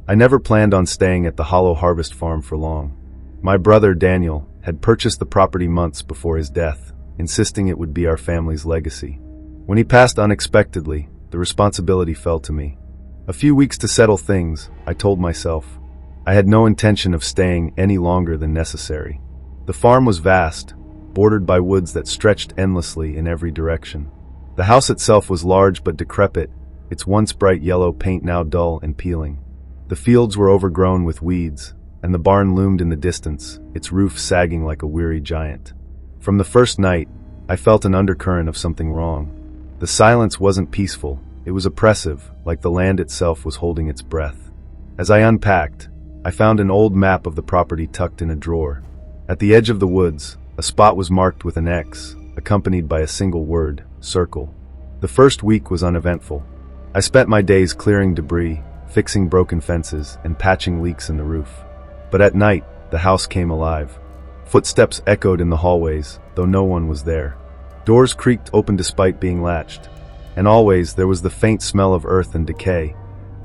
I never planned on staying at the Hollow Harvest Farm for long. My brother, Daniel, had purchased the property months before his death, insisting it would be our family's legacy. When he passed unexpectedly, the responsibility fell to me. A few weeks to settle things, I told myself. I had no intention of staying any longer than necessary. The farm was vast, bordered by woods that stretched endlessly in every direction. The house itself was large but decrepit, its once bright yellow paint now dull and peeling. The fields were overgrown with weeds, and the barn loomed in the distance, its roof sagging like a weary giant. From the first night, I felt an undercurrent of something wrong. The silence wasn't peaceful, it was oppressive, like the land itself was holding its breath. As I unpacked, I found an old map of the property tucked in a drawer. At the edge of the woods, a spot was marked with an X, accompanied by a single word, circle. The first week was uneventful. I spent my days clearing debris, fixing broken fences, and patching leaks in the roof. But at night, the house came alive. Footsteps echoed in the hallways, though no one was there. Doors creaked open despite being latched. And always there was the faint smell of earth and decay,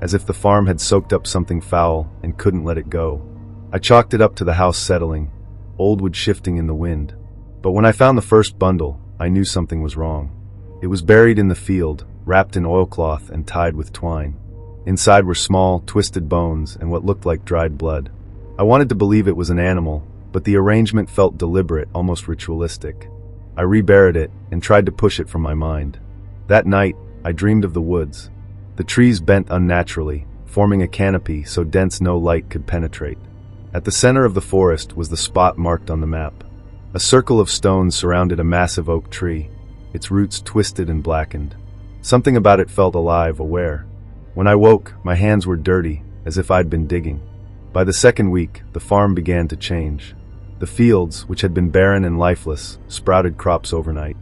as if the farm had soaked up something foul and couldn't let it go. I chalked it up to the house settling, old wood shifting in the wind. But when I found the first bundle, I knew something was wrong. It was buried in the field, wrapped in oilcloth and tied with twine. Inside were small, twisted bones and what looked like dried blood. I wanted to believe it was an animal, but the arrangement felt deliberate, almost ritualistic. I reburied it and tried to push it from my mind. That night, I dreamed of the woods. The trees bent unnaturally, forming a canopy so dense no light could penetrate. At the center of the forest was the spot marked on the map. A circle of stones surrounded a massive oak tree, its roots twisted and blackened. Something about it felt alive, aware. When I woke, my hands were dirty, as if I'd been digging. By the second week, the farm began to change. The fields, which had been barren and lifeless, sprouted crops overnight.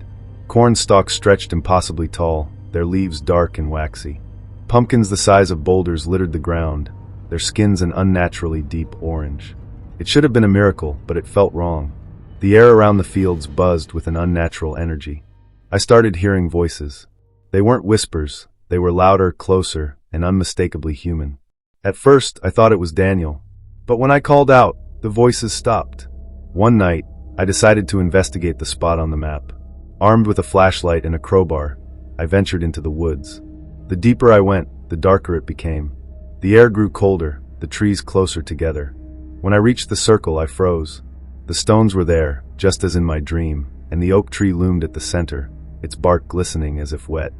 Corn stalks stretched impossibly tall, their leaves dark and waxy. Pumpkins the size of boulders littered the ground, their skins an unnaturally deep orange. It should have been a miracle, but it felt wrong. The air around the fields buzzed with an unnatural energy. I started hearing voices. They weren't whispers, they were louder, closer, and unmistakably human. At first, I thought it was Daniel. But when I called out, the voices stopped. One night, I decided to investigate the spot on the map. Armed with a flashlight and a crowbar, I ventured into the woods. The deeper I went, the darker it became. The air grew colder, the trees closer together. When I reached the circle, I froze. The stones were there, just as in my dream, and the oak tree loomed at the center, its bark glistening as if wet.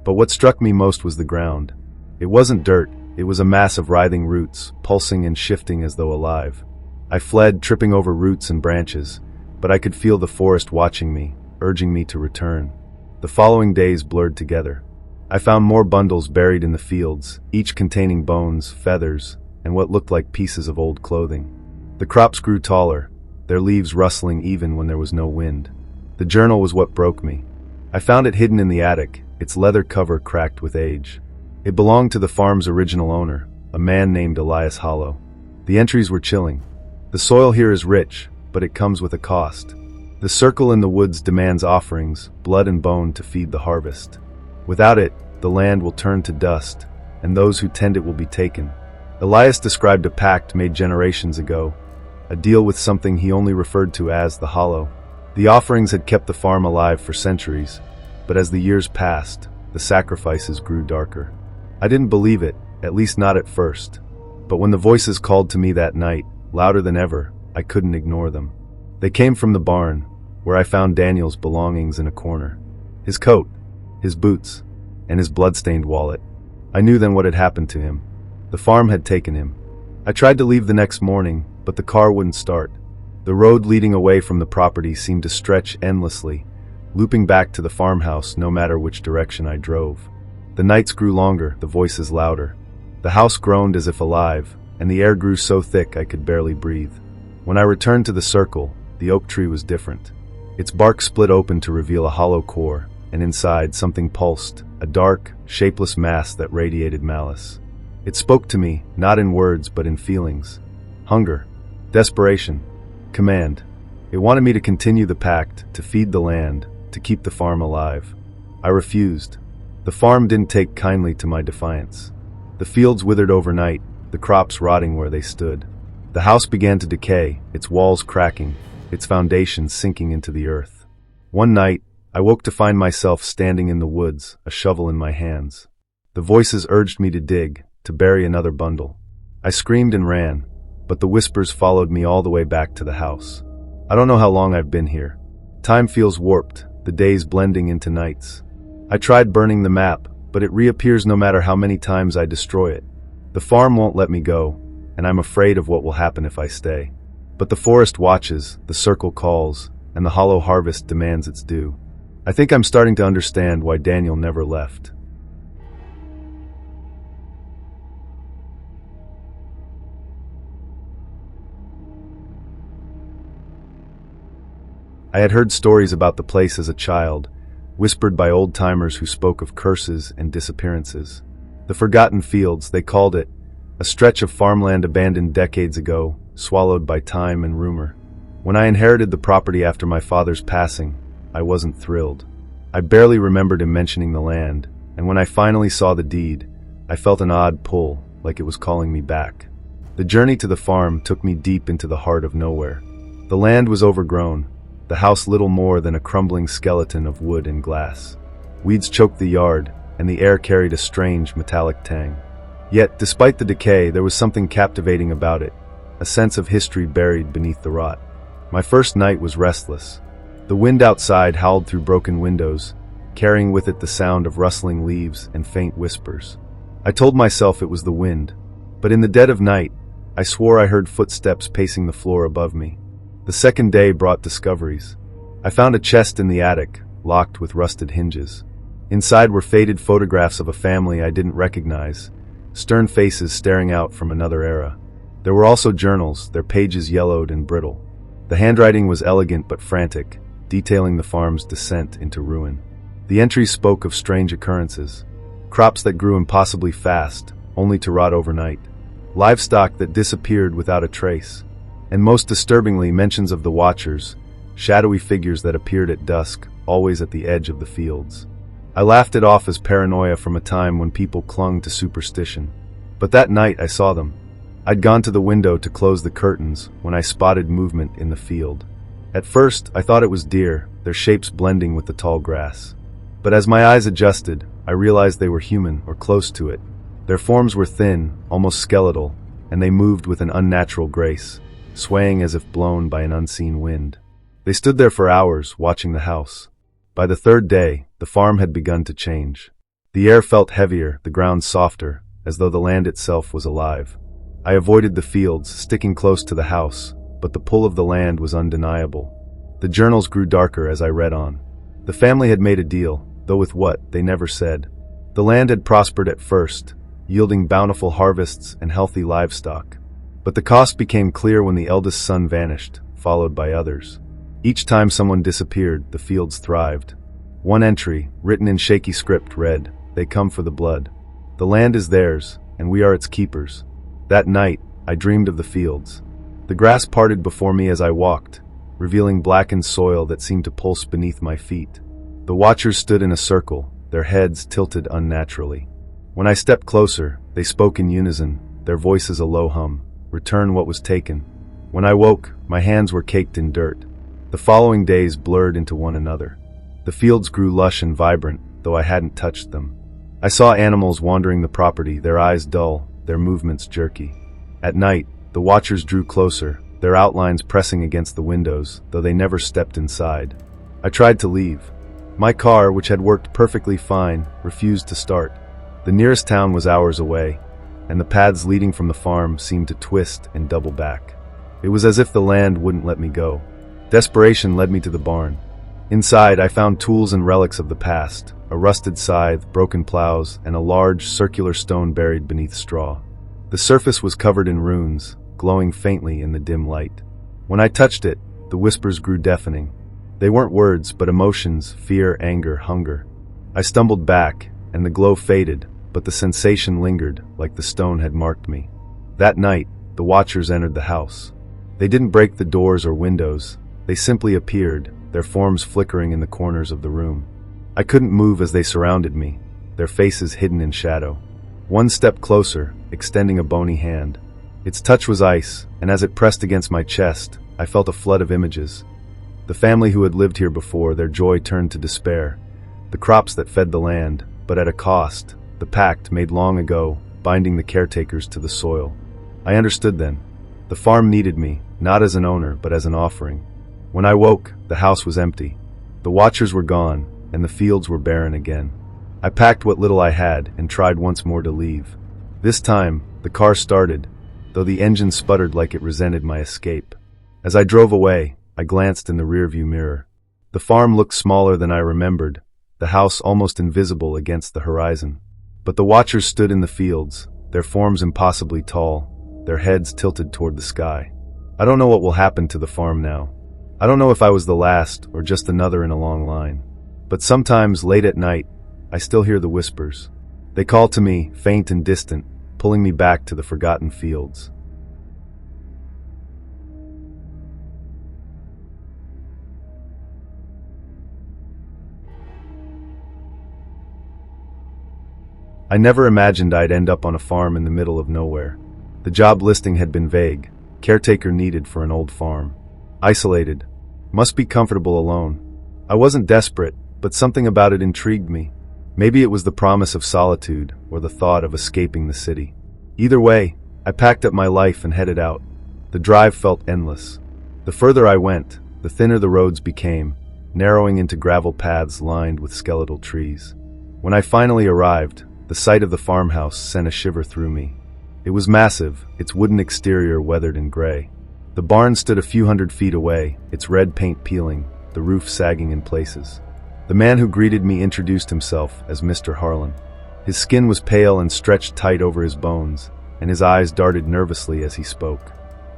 But what struck me most was the ground. It wasn't dirt, it was a mass of writhing roots, pulsing and shifting as though alive. I fled, tripping over roots and branches, but I could feel the forest watching me, urging me to return. The following days blurred together. I found more bundles buried in the fields, each containing bones, feathers, and what looked like pieces of old clothing. The crops grew taller, their leaves rustling even when there was no wind. The journal was what broke me. I found it hidden in the attic, its leather cover cracked with age. It belonged to the farm's original owner, a man named Elias Hollow. The entries were chilling. The soil here is rich, but it comes with a cost. The circle in the woods demands offerings, blood and bone to feed the harvest. Without it, the land will turn to dust, and those who tend it will be taken. Elias described a pact made generations ago, a deal with something he only referred to as the Hollow. The offerings had kept the farm alive for centuries, but as the years passed, the sacrifices grew darker. I didn't believe it, at least not at first. But when the voices called to me that night, louder than ever, I couldn't ignore them. They came from the barn, where I found Daniel's belongings in a corner. His coat, his boots, and his blood-stained wallet. I knew then what had happened to him. The farm had taken him. I tried to leave the next morning, but the car wouldn't start. The road leading away from the property seemed to stretch endlessly, looping back to the farmhouse no matter which direction I drove. The nights grew longer, the voices louder. The house groaned as if alive, and the air grew so thick I could barely breathe. When I returned to the circle, the oak tree was different. Its bark split open to reveal a hollow core, and inside something pulsed, a dark, shapeless mass that radiated malice. It spoke to me, not in words but in feelings. Hunger, desperation, command. It wanted me to continue the pact, to feed the land, to keep the farm alive. I refused. The farm didn't take kindly to my defiance. The fields withered overnight, the crops rotting where they stood. The house began to decay, its walls cracking, its foundations sinking into the earth. One night, I woke to find myself standing in the woods, a shovel in my hands. The voices urged me to dig, to bury another bundle. I screamed and ran, but the whispers followed me all the way back to the house. I don't know how long I've been here. Time feels warped, the days blending into nights. I tried burning the map, but it reappears no matter how many times I destroy it. The farm won't let me go, and I'm afraid of what will happen if I stay. But the forest watches, the circle calls, and the hollow harvest demands its due. I think I'm starting to understand why Daniel never left. I had heard stories about the place as a child, whispered by old-timers who spoke of curses and disappearances. The Forgotten Fields, they called it, a stretch of farmland abandoned decades ago, swallowed by time and rumor. When I inherited the property after my father's passing, I wasn't thrilled. I barely remembered him mentioning the land, and when I finally saw the deed, I felt an odd pull, like it was calling me back. The journey to the farm took me deep into the heart of nowhere. The land was overgrown, the house little more than a crumbling skeleton of wood and glass. Weeds choked the yard, and the air carried a strange metallic tang. Yet, despite the decay, there was something captivating about it, a sense of history buried beneath the rot. My first night was restless. The wind outside howled through broken windows, carrying with it the sound of rustling leaves and faint whispers. I told myself it was the wind, but in the dead of night, I swore I heard footsteps pacing the floor above me. The second day brought discoveries. I found a chest in the attic, locked with rusted hinges. Inside were faded photographs of a family I didn't recognize, stern faces staring out from another era. There were also journals, their pages yellowed and brittle. The handwriting was elegant but frantic, detailing the farm's descent into ruin. The entries spoke of strange occurrences, crops that grew impossibly fast, only to rot overnight, livestock that disappeared without a trace, and most disturbingly mentions of the Watchers, shadowy figures that appeared at dusk, always at the edge of the fields. I laughed it off as paranoia from a time when people clung to superstition. But that night I saw them. I'd gone to the window to close the curtains when I spotted movement in the field. At first, I thought it was deer, their shapes blending with the tall grass. But as my eyes adjusted, I realized they were human, or close to it. Their forms were thin, almost skeletal, and they moved with an unnatural grace, swaying as if blown by an unseen wind. They stood there for hours, watching the house. By the third day, the farm had begun to change. The air felt heavier, the ground softer, as though the land itself was alive. I avoided the fields, sticking close to the house, but the pull of the land was undeniable. The journals grew darker as I read on. The family had made a deal, though with what, they never said. The land had prospered at first, yielding bountiful harvests and healthy livestock. But the cost became clear when the eldest son vanished, followed by others. Each time someone disappeared, the fields thrived. One entry, written in shaky script, read, "They come for the blood. The land is theirs, and we are its keepers." That night, I dreamed of the fields. The grass parted before me as I walked, revealing blackened soil that seemed to pulse beneath my feet. The Watchers stood in a circle, their heads tilted unnaturally. When I stepped closer, they spoke in unison, their voices a low hum. "Return what was taken." When I woke, my hands were caked in dirt. The following days blurred into one another. The fields grew lush and vibrant, though I hadn't touched them. I saw animals wandering the property, their eyes dull, their movements jerky. At night, the Watchers drew closer, their outlines pressing against the windows, though they never stepped inside. I tried to leave. My car, which had worked perfectly fine, refused to start. The nearest town was hours away, and the paths leading from the farm seemed to twist and double back. It was as if the land wouldn't let me go. Desperation led me to the barn. Inside, I found tools and relics of the past, a rusted scythe, broken plows, and a large, circular stone buried beneath straw. The surface was covered in runes, glowing faintly in the dim light. When I touched it, the whispers grew deafening. They weren't words, but emotions, fear, anger, hunger. I stumbled back, and the glow faded, but the sensation lingered, like the stone had marked me. That night, the Watchers entered the house. They didn't break the doors or windows. They simply appeared, their forms flickering in the corners of the room. I couldn't move as they surrounded me, their faces hidden in shadow. One step closer, extending a bony hand. Its touch was ice, and as it pressed against my chest, I felt a flood of images. The family who had lived here before, their joy turned to despair. The crops that fed the land, but at a cost. The pact made long ago, binding the caretakers to the soil. I understood then. The farm needed me, not as an owner, but as an offering. When I woke, the house was empty. The watchers were gone, and the fields were barren again. I packed what little I had and tried once more to leave. This time, the car started, though the engine sputtered like it resented my escape. As I drove away, I glanced in the rearview mirror. The farm looked smaller than I remembered, the house almost invisible against the horizon. But the watchers stood in the fields, their forms impossibly tall, their heads tilted toward the sky. I don't know what will happen to the farm now. I don't know if I was the last or just another in a long line. But sometimes, late at night, I still hear the whispers. They call to me, faint and distant, pulling me back to the forgotten fields. I never imagined I'd end up on a farm in the middle of nowhere. The job listing had been vague. Caretaker needed for an old farm. Isolated. Must be comfortable alone. I wasn't desperate, but something about it intrigued me. Maybe it was the promise of solitude, or the thought of escaping the city. Either way, I packed up my life and headed out. The drive felt endless. The further I went, the thinner the roads became, narrowing into gravel paths lined with skeletal trees. When I finally arrived, the sight of the farmhouse sent a shiver through me. It was massive, its wooden exterior weathered and gray. The barn stood a few hundred feet away, its red paint peeling, the roof sagging in places. The man who greeted me introduced himself as Mr. Harlan. His skin was pale and stretched tight over his bones, and his eyes darted nervously as he spoke.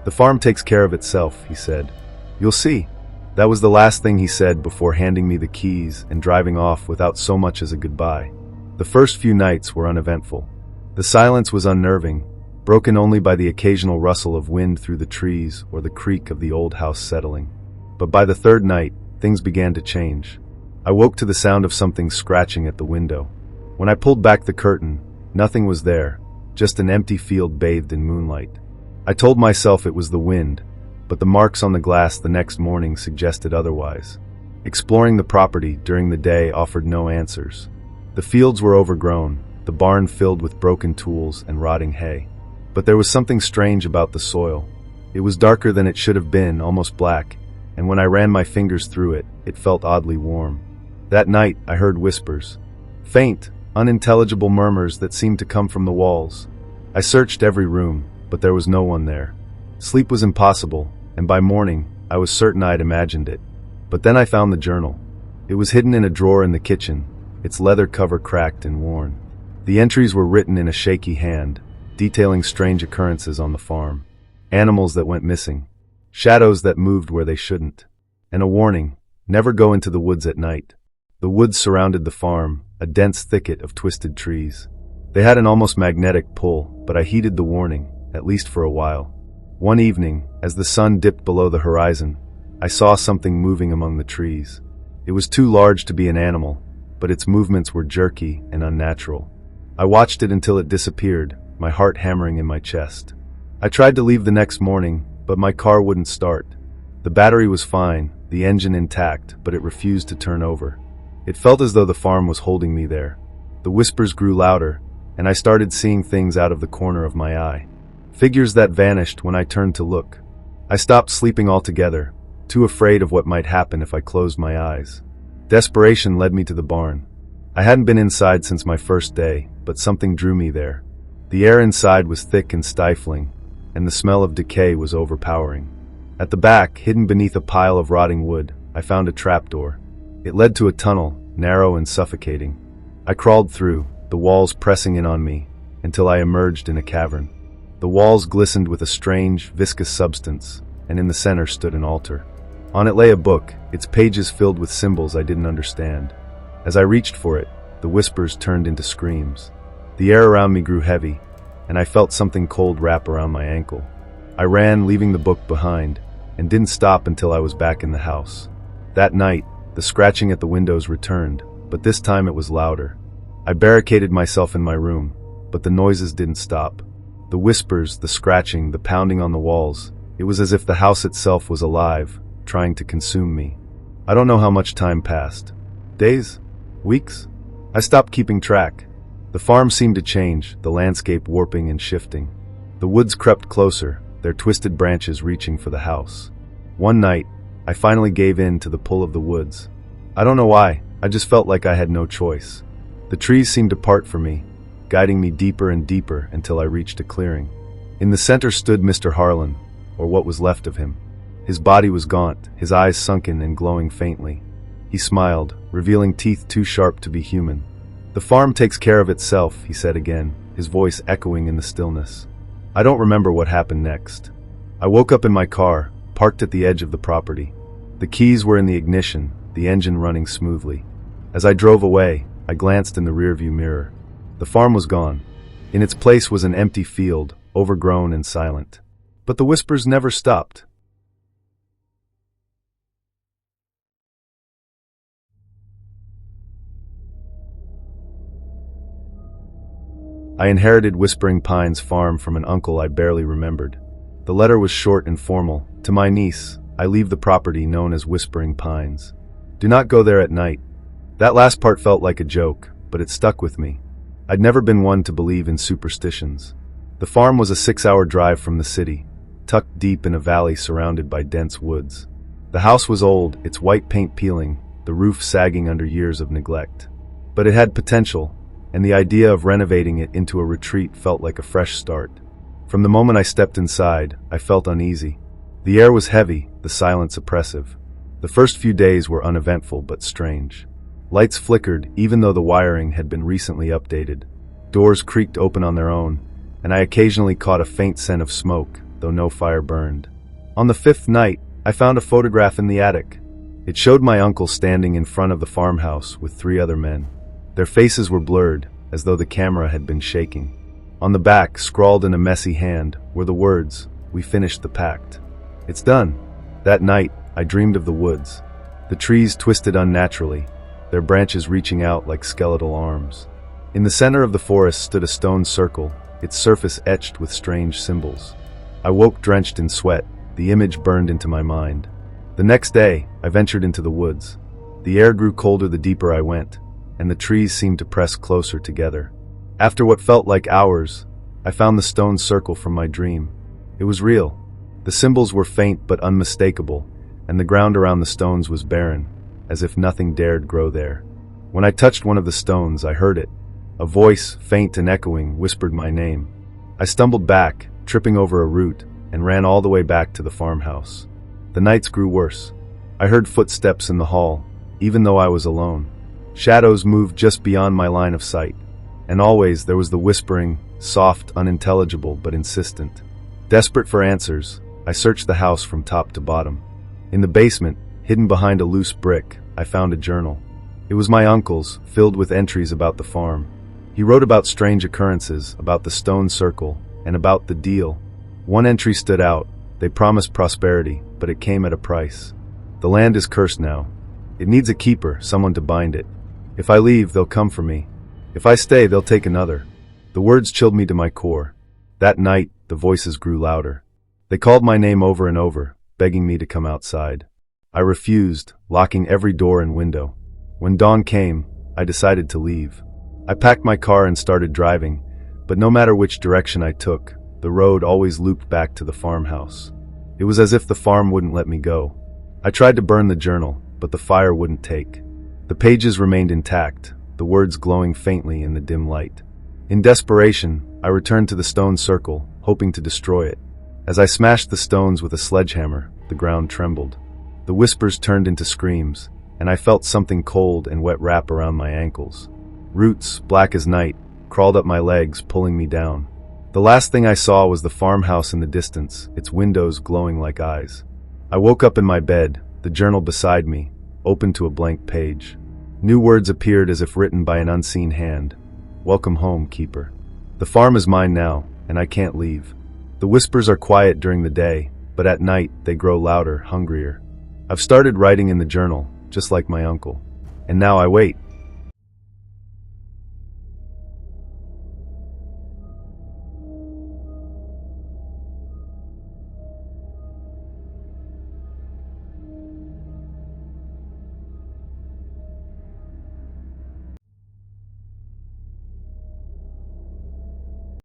"The farm takes care of itself," he said. "You'll see." That was the last thing he said before handing me the keys and driving off without so much as a goodbye. The first few nights were uneventful. The silence was unnerving, broken only by the occasional rustle of wind through the trees or the creak of the old house settling. But by the third night, things began to change. I woke to the sound of something scratching at the window. When I pulled back the curtain, nothing was there, just an empty field bathed in moonlight. I told myself it was the wind, but the marks on the glass the next morning suggested otherwise. Exploring the property during the day offered no answers. The fields were overgrown, the barn filled with broken tools and rotting hay. But there was something strange about the soil. It was darker than it should have been, almost black, and when I ran my fingers through it, it felt oddly warm. That night, I heard whispers. Faint, unintelligible murmurs that seemed to come from the walls. I searched every room, but there was no one there. Sleep was impossible, and by morning, I was certain I'd imagined it. But then I found the journal. It was hidden in a drawer in the kitchen, its leather cover cracked and worn. The entries were written in a shaky hand, detailing strange occurrences on the farm. Animals that went missing, shadows that moved where they shouldn't, and a warning, never go into the woods at night. The woods surrounded the farm, a dense thicket of twisted trees. They had an almost magnetic pull, but I heeded the warning, at least for a while. One evening, as the sun dipped below the horizon, I saw something moving among the trees. It was too large to be an animal, but its movements were jerky and unnatural. I watched it until it disappeared, my heart hammering in my chest. I tried to leave the next morning, but my car wouldn't start. The battery was fine, the engine intact, but it refused to turn over. It felt as though the farm was holding me there. The whispers grew louder, and I started seeing things out of the corner of my eye. Figures that vanished when I turned to look. I stopped sleeping altogether, too afraid of what might happen if I closed my eyes. Desperation led me to the barn. I hadn't been inside since my first day, but something drew me there. The air inside was thick and stifling, and the smell of decay was overpowering. At the back, hidden beneath a pile of rotting wood, I found a trapdoor. It led to a tunnel, narrow and suffocating. I crawled through, the walls pressing in on me, until I emerged in a cavern. The walls glistened with a strange, viscous substance, and in the center stood an altar. On it lay a book, its pages filled with symbols I didn't understand. As I reached for it, the whispers turned into screams. The air around me grew heavy, and I felt something cold wrap around my ankle. I ran, leaving the book behind, and didn't stop until I was back in the house. That night, the scratching at the windows returned, but this time it was louder. I barricaded myself in my room, but the noises didn't stop. The whispers, the scratching, the pounding on the walls. It was as if the house itself was alive, trying to consume me. I don't know how much time passed. Days? Weeks? I stopped keeping track. The farm seemed to change, the landscape warping and shifting. The woods crept closer, their twisted branches reaching for the house. One night, I finally gave in to the pull of the woods. I don't know why, I just felt like I had no choice. The trees seemed to part for me, guiding me deeper and deeper until I reached a clearing. In the center stood Mr. Harlan, or what was left of him. His body was gaunt, his eyes sunken and glowing faintly. He smiled, revealing teeth too sharp to be human. "The farm takes care of itself," he said again, his voice echoing in the stillness. I don't remember what happened next. I woke up in my car, parked at the edge of the property. The keys were in the ignition, the engine running smoothly. As I drove away, I glanced in the rearview mirror. The farm was gone. In its place was an empty field, overgrown and silent. But the whispers never stopped. I inherited Whispering Pines Farm from an uncle I barely remembered. The letter was short and formal. To my niece, I leave the property known as Whispering Pines. Do not go there at night. That last part felt like a joke, but it stuck with me. I'd never been one to believe in superstitions. The farm was a 6-hour drive from the city, tucked deep in a valley surrounded by dense woods. The house was old, its white paint peeling, the roof sagging under years of neglect. But it had potential, and the idea of renovating it into a retreat felt like a fresh start. From the moment I stepped inside, I felt uneasy. The air was heavy, the silence oppressive. The first few days were uneventful but strange. Lights flickered, even though the wiring had been recently updated. Doors creaked open on their own, and I occasionally caught a faint scent of smoke, though no fire burned. On the 5th night, I found a photograph in the attic. It showed my uncle standing in front of the farmhouse with 3 other men. Their faces were blurred, as though the camera had been shaking. On the back, scrawled in a messy hand, were the words, "We finished the pact." It's done. That night, I dreamed of the woods. The trees twisted unnaturally, their branches reaching out like skeletal arms. In the center of the forest stood a stone circle, its surface etched with strange symbols. I woke drenched in sweat, the image burned into my mind. The next day, I ventured into the woods. The air grew colder the deeper I went, and the trees seemed to press closer together. After what felt like hours, I found the stone circle from my dream. It was real. The symbols were faint but unmistakable, and the ground around the stones was barren, as if nothing dared grow there. When I touched one of the stones, I heard it. A voice, faint and echoing, whispered my name. I stumbled back, tripping over a root, and ran all the way back to the farmhouse. The nights grew worse. I heard footsteps in the hall, even though I was alone. Shadows moved just beyond my line of sight, and always there was the whispering, soft, unintelligible, but insistent. Desperate for answers, I searched the house from top to bottom. In the basement, hidden behind a loose brick, I found a journal. It was my uncle's, filled with entries about the farm. He wrote about strange occurrences, about the stone circle, and about the deal. One entry stood out. They promised prosperity, but it came at a price. The land is cursed now. It needs a keeper, someone to bind it. If I leave, they'll come for me. If I stay, they'll take another. The words chilled me to my core. That night, the voices grew louder. They called my name over and over, begging me to come outside. I refused, locking every door and window. When dawn came, I decided to leave. I packed my car and started driving, but no matter which direction I took, the road always looped back to the farmhouse. It was as if the farm wouldn't let me go. I tried to burn the journal, but the fire wouldn't take. The pages remained intact, the words glowing faintly in the dim light. In desperation, I returned to the stone circle, hoping to destroy it. As I smashed the stones with a sledgehammer, the ground trembled. The whispers turned into screams, and I felt something cold and wet wrap around my ankles. Roots, black as night, crawled up my legs, pulling me down. The last thing I saw was the farmhouse in the distance, its windows glowing like eyes. I woke up in my bed, the journal beside me, open to a blank page. New words appeared as if written by an unseen hand. Welcome home, keeper. The farm is mine now, and I can't leave. The whispers are quiet during the day, but at night they grow louder, hungrier. I've started writing in the journal, just like my uncle. And now I wait.